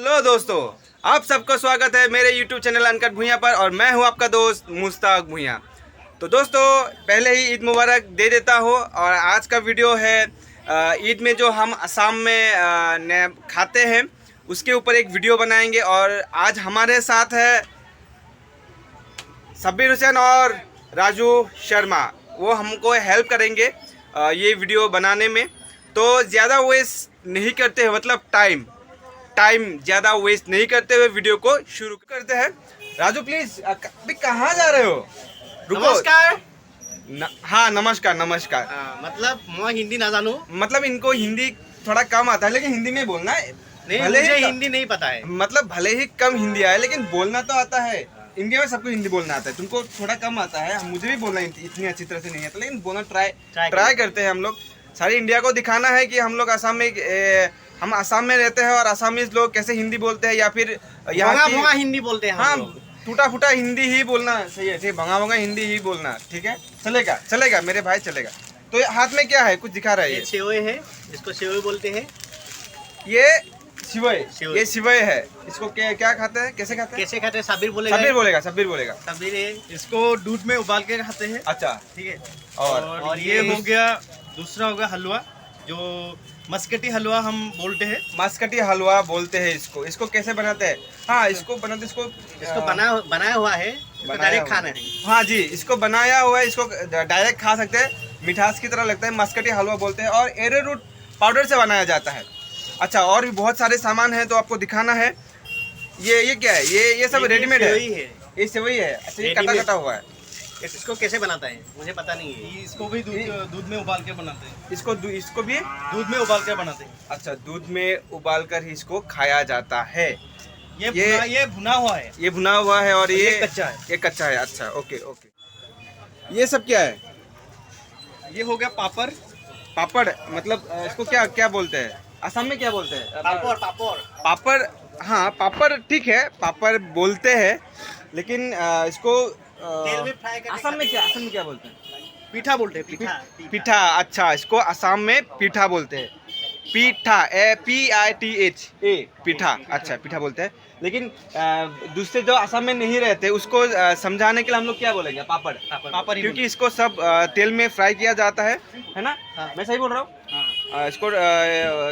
Hello दोस्तों, आप सबका स्वागत है मेरे YouTube चैनल अनकट भुइयां पर और मैं हूं आपका दोस्त मुश्ताक भुइयां। तो दोस्तों, पहले ही ईद मुबारक दे देता हूं और आज का वीडियो है ईद में जो हम असम में खाते हैं उसके ऊपर एक वीडियो बनाएंगे। और आज हमारे साथ है शब्बीर हुसैन और राजू शर्मा, वो हमको हेल्प करेंगे ये वीडियो बनाने में। तो ज़्यादा वेस्ट नहीं करते हैं, मतलब टाइम ज़्यादा वेस्ट नहीं करते हुए वीडियो को शुरू करते हैं। राजू प्लीज, अभी कहाँ जा रहे हो? रुको। नमस्कार। हाँ नमस्कार नमस्कार। मतलब मैं हिंदी ना जानू, मतलब इनको हिंदी थोड़ा कम आता है, लेकिन हिंदी में बोलना है। नहीं, मुझे हिंदी नहीं पता है। मतलब भले ही कम हिंदी आए लेकिन बोलना तो आता है। इंडिया में सबको हिंदी बोलना आता है, तुमको थोड़ा कम आता है। मुझे भी बोलना इतनी अच्छी तरह से नहीं आता, लेकिन बोलना ट्राई करते हैं हम लोग। सारी इंडिया को दिखाना है कि हम लोग हम असम में रहते हैं और असमीज लोग कैसे हिंदी बोलते हैं, या फिर यहाँ की भोंगा हिंदी बोलते हैं। हाँ, टूटा फूटा हिंदी ही बोलना सही है। ठीक, भंगा भंगा हिंदी ही बोलना, ठीक है? चलेगा मेरे भाई, चलेगा। तो हाथ में क्या है, कुछ दिखा रहा है? ये सेवई है, इसको सेवई बोलते हैं। ये सिवई है। इसको क्या खाते हैं, कैसे खाते हैं? कैसे खाते हैं? शब्बीर बोलेगा। शब्बीर बोलेगा। शब्बीर है। इसको दूध में उबाल के खाते हैं। अच्छा, ठीक है। और ये हो गया, दूसरा हो गया हलवा, जो मस्कटी हलवा हम बोलते हैं। मस्कटी हलवा बोलते हैं इसको कैसे बनाते हैं? हाँ, इसको बनाया हुआ है, इसको डायरेक्ट खाना है। हाँ जी, इसको बनाया हुआ है, इसको डायरेक्ट खा सकते हैं। मिठास की तरह लगता है, मस्कटी हलवा बोलते हैं। और एरोरूट पाउडर से बनाया जाता है। अच्छा, और भी बहुत सारे सामान हैं तो आपको दिखाना है। ये क्या है? ये सब रेडीमेड है। ये सेवई है। अच्छा, ये कटा हुआ है। इसको कैसे बनाता है मुझे पता नहीं है। इसको भी दूध में उबाल के बनाते हैं। इसको भी दूध में उबाल के बनाते हैं। अच्छा, दूध में उबाल कर ही इसको खाया जाता है। ये भुना हुआ है। ये भुना हुआ है और ये कच्चा है। ये कच्चा है। अच्छा, ओके। ये सब क्या है? ये हो गया पापड़। पापड़ मतलब इसको क्या बोलते हैं? असम में क्या बोलते हैं? पापड़। हाँ, पापड़ ठीक है, पापड़ बोलते हैं, लेकिन इसको तेल में फ्राई करके असम में क्या बोलते हैं? पीठा बोलते हैं। पीठा। अच्छा, इसको असम में पीठा बोलते हैं। पीठा, PITHA, पीठा। अच्छा, पीठा बोलते हैं। लेकिन दूसरे जो असम में नहीं रहते उसको समझाने के लिए हम लोग क्या बोलेंगे? पापड़, क्योंकि इसको सब तेल में फ्राई किया जाता है ना? हाँ। मैं सही बोल रहा हूँ? इसको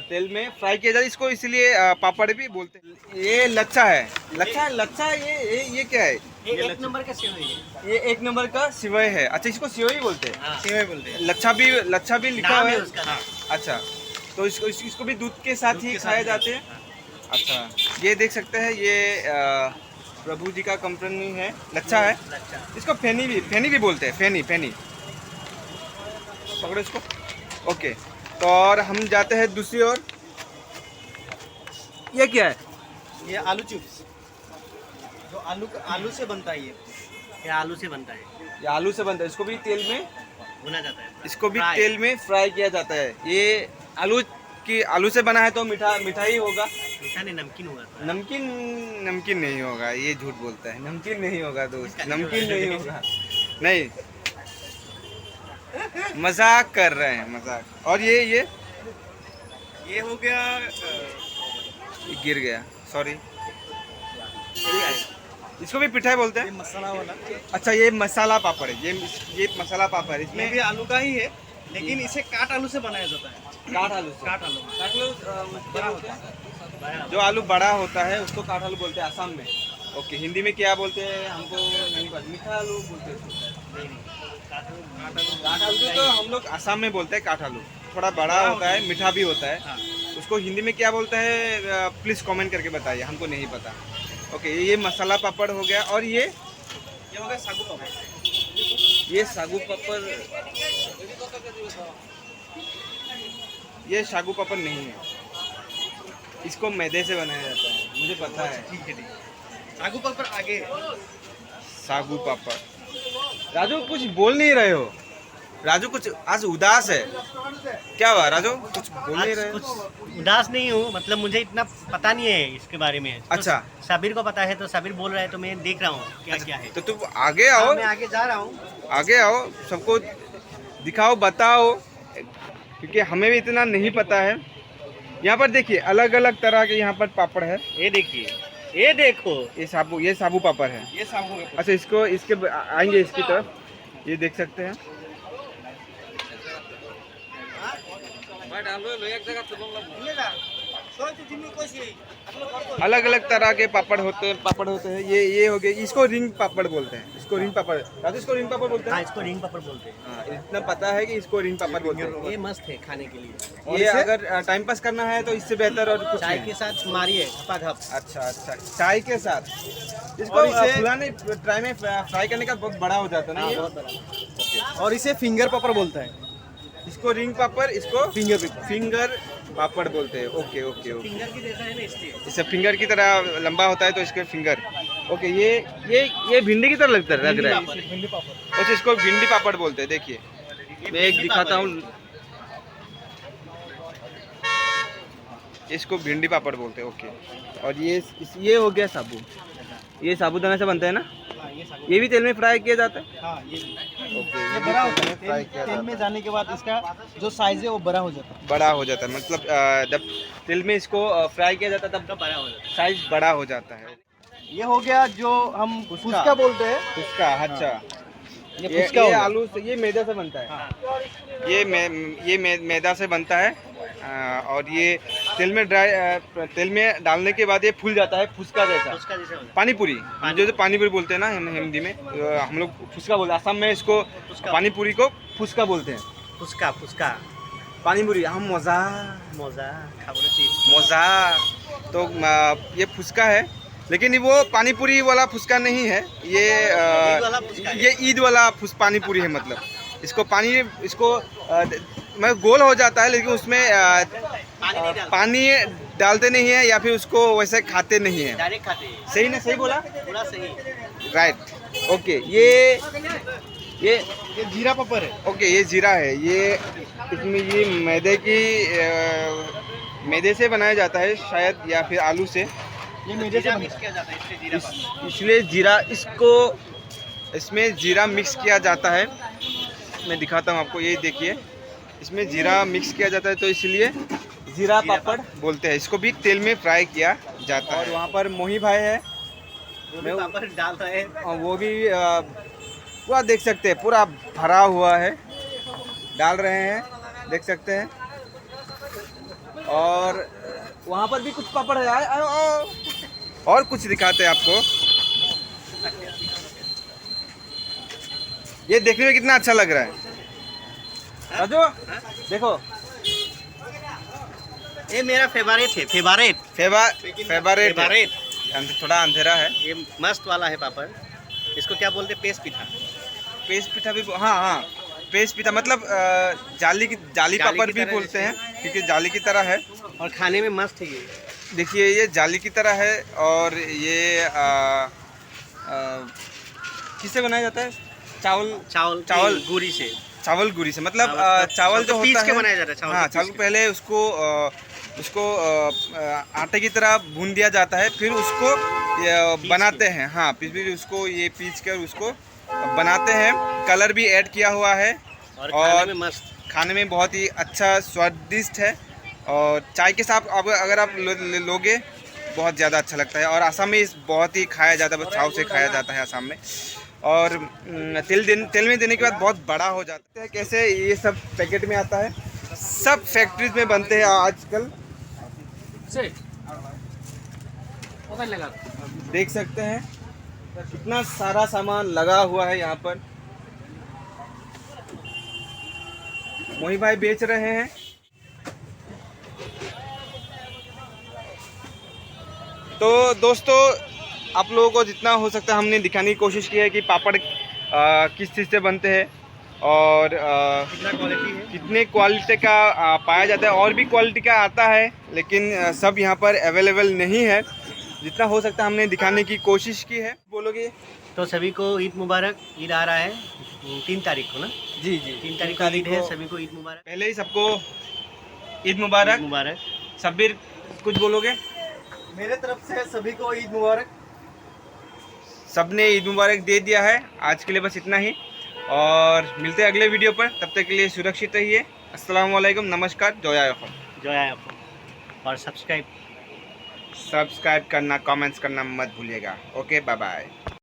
तेल में फ्राई किया जाता है, इसको इसलिए पापड़ भी बोलते हैं। ये लच्छा है। लच्छा ये क्या है? ये एक नंबर का सेवई है। ये एक नंबर का सिवई है। अच्छा, इसको सिवई बोलते हैं। सेवई बोलते हैं। लच्छा भी लिखा हुआ है उसका। अच्छा, तो इसको भी दूध के साथ ही खाए जाते हैं। अच्छा, ये देख सकते हैं, ये प्रभु जी का कंपनी है, लच्छा है। इसको फेनी भी बोलते हैं। फेनी पकड़ो इसको। ओके, तो और हम जाते हैं दूसरी ओर। ये क्या है? ये आलू चिप्स, जो आलू से बनता है। ये आलू से बनता है, ये आलू से बनता है। इसको भी तेल में भुना जाता है। इसको भी तेल में फ्राई किया जाता है। ये आलू से बना है तो मीठा ही होगा। मीठा नहीं, नमकीन होगा। नमकीन नहीं होगा, ये झूठ बोलता है। नमकीन नहीं होगा दोस्त, नमकीन नहीं होगा। नहीं, मजाक कर रहे हैं, मजाक। और ये हो गया, गिर गया, सॉरी। इसको भी पिठाई बोलते ये हैं। मसाला वाला। अच्छा, ये मसाला पापड़ है। ये मसाला पापड़ है। ये इसमें भी आलू का ही है, लेकिन इसे काट आलू से बनाया जाता है। काठ आलू बड़ा होता है। जो आलू बड़ा होता है उसको काठ आलू बोलते हैं असम में। ओके, हिंदी में क्या बोलते हैं हमको नहीं पता। मीठा आलू बोलते हैं। काठ आलू तो हम लोग असम में बोलते हैं। काठ आलू थोड़ा बड़ा होता है, मीठा भी होता है। हाँ। उसको हिंदी में क्या बोलते हैं प्लीज़ कमेंट करके बताइए, हमको नहीं पता। ओके, ये मसाला पापड़ हो गया। और ये हो गया सागू पापड़। ये सागू पापड़, ये सागू पापड़ नहीं है, इसको मैदे से बनाया जाता है, मुझे पता है। ठीक है। सागू पापड़ आगे। सागू पापड़। राजू कुछ बोल नहीं रहे हो? राजू कुछ आज उदास है, क्या हुआ राजू? कुछ बोल नहीं रहे? कुछ उदास नहीं हूँ, मतलब मुझे इतना पता नहीं है इसके बारे में। अच्छा, तो शब्बीर को पता है, तो शब्बीर बोल रहा है तो मैं देख रहा हूँ क्या है। तो तुम आगे आओ। मैं आगे जा रहा हूँ। आगे आओ, सबको दिखाओ, बताओ, क्योंकि हमें भी इतना नहीं पता है। यहाँ पर देखिए अलग अलग तरह के यहाँ पर पापड़ है। ये देखिए, ये देखो, ये साबू पापड़ है। ये साबू है। अच्छा, इसको इसके आएंगे इसकी तरफ, ये देख सकते हैं। अलग अलग तरह के पापड़ होते हैं। ये हो गए, इसको रिंग पापड़ बोलते हैं। इसको रिंग पापड़, इसको रिंग पापड़ बोलते हाँ हैं। इसको रिंग पापड़ बोलते हैं। हाँ, इतना पता है कि इसको रिंग पापड़ बोलते हैं। ये मस्त है खाने के लिए, और ये अगर टाइम पास करना है तो इससे बेहतर और कुछ चाय नहीं। के साथ मारिए घपाघप। अच्छा, चाय के साथ इसको और इसे- फुलाने ट्राई में फ्राई करने का बहुत बड़ा हो जाता है ना हाँ, ये? बहुत बड़ा। और इसे फिंगर पापड़ बोलता है। इसको रिंग पापड़, इसको फिंगर फिंगर पापड़ बोलते हैं। Okay okay okay. फिंगर की जैसा है ना इसलिए। इससे फिंगर की तरह लंबा होता है तो इसके फिंगर। ओके, ये भिंडी की तरह लग रहा है। भिंडी पापड़। और इसको भिंडी पापड़ बोलते हैं। देखिए मैं एक दिखाता हूँ, इसको भिंडी पापड़ बोलते हैं। ओके, और ये हो गया साबू। ये साबूदाना से बनता है ना? हाँ, ये साबुत। ये भी तेल में फ्राई किया जाता है। हाँ, ये ओके, ये बड़ा होता है। तेल में जाने के बाद इसका जो साइज है वो बड़ा हो जाता है। बड़ा हो जाता है। मतलब जब तेल में इसको फ्राई किया जाता है तब तो बड़ा हो जाता साइज बड़ा हो जाता है। ये हो गया जो हम फुसका बोलते हैं। फुसका, अच्छा। ये फुसका हो ये गया। आलू से, ये मैदा से बनता है। है। ये मैदा से बनता है। और ये तेल में डालने के बाद ये फूल जाता है फुसका जैसा। उसका जैसे होता पानी पूरी, जो पानी पूरी बोलते हैं ना हिंदी में, हम लोग फुसका बोलते हैं। असम में इसको फुसका। पानी पूरी को फुसका बोलते हैं। है। फुसका फुसका पानी पूरी हम मज़ा मजा खाबोले चीज। मज़ा। तो ये फुसका है, लेकिन वो पानी पूरी वाला फुसका नहीं है। ईद वाला फुसका है। ये ईद वाला पानी पूरी है। मतलब इसको मैं गोल हो जाता है, लेकिन उसमें पानी नहीं डालते, पानी डालते नहीं है या फिर उसको वैसे खाते नहीं है। डायरेक्ट खाते हैं। सही ना? सही बोला? पूरा सही। राइट। ओके, ये जीरा पापड़ है। ओके, ये जीरा है। इसमें ये मैदे से बनाया जाता है शायद, या फिर आलू से। ये मेरे से जीरा बनता मिक्स किया जाता है, इसलिए जीरा पापड़। इसलिए इसमें जीरा मिक्स किया जाता है। मैं दिखाता हूँ आपको, ये देखिए, इसमें जीरा मिक्स किया जाता है तो इसलिए जीरा पापड़ बोलते हैं। इसको भी तेल में फ्राई किया जाता है। और वहाँ पर मोही भाई है, वो भी पापड़ डाल रहे हैं। और वो भी पूरा देख सकते हैं, पूरा भरा हुआ है, डाल रहे हैं, देख सकते हैं। और वहाँ पर भी कुछ पापड़ है। और कुछ दिखाते हैं आपको। ये देखने में कितना अच्छा लग रहा है राजू, देखो। ये मेरा फेवरेट है, फेवरेट। थोड़ा अंधेरा है। ये मस्त वाला है पापड़। इसको क्या बोलते हैं? पेस्ट पिठा। पेस्ट पिठा भी, हाँ, पेस्ट पिठा मतलब जाली पापड़ की भी तरह बोलते हैं, जैसे। क्योंकि जाली की तरह है। और खाने में मस्त है ये। देखिए ये जाली की तरह है। और ये किससे बनाया जाता है? चावल गुरी से। चावल गुरी से, मतलब हाँ, चावल जो पीस होता के है, बनाया जाता है चावल हाँ, को चावल पीस के। पहले उसको आटे की तरह भून दिया जाता है, फिर उसको बनाते हैं। हाँ, फिर उसको ये पीस कर उसको बनाते हैं। कलर भी ऐड किया हुआ है और खाने में मस्त। खाने में बहुत ही अच्छा स्वादिष्ट है। और चाय के साथ अगर आप लोगे बहुत ज़्यादा अच्छा लगता है। और असम में बहुत ही खाया जाता है, चाव से खाया जाता है असम में। और तेल में देने के बाद बहुत बड़ा हो जाता है। कैसे ये सब पैकेट में आता है, सब फैक्ट्रीज में बनते हैं आजकल। देख सकते हैं कितना सारा सामान लगा हुआ है यहाँ पर। मोही भाई बेच रहे हैं। तो दोस्तों, आप लोगों को जितना हो सकता है हमने दिखाने की कोशिश की है कि पापड़ किस चीज़ से बनते हैं और कितना क्वालिटी है। कितने क्वालिटी का पाया जाता है। और भी क्वालिटी का आता है, लेकिन सब यहाँ पर अवेलेबल नहीं है। जितना हो सकता है हमने दिखाने की कोशिश की है। बोलोगे? तो सभी को ईद मुबारक। ईद आ रहा है 3 तारीख को ना। जी 3 तारीख को ईद है, सभी को ईद मुबारक। पहले ही सबको ईद मुबारक। मुबारक। शब्बीर कुछ बोलोगे? मेरे तरफ से सभी को ईद मुबारक। सबने ईद मुबारक दे दिया है। आज के लिए बस इतना ही, और मिलते हैं अगले वीडियो पर। तब तक के लिए सुरक्षित रहिए। अस्सलाम वालेकुम, नमस्कार, जय आयफा। जो है आपको। और सब्सक्राइब सब्सक्राइब करना, कमेंट्स करना मत भूलिएगा। Okay, bye bye.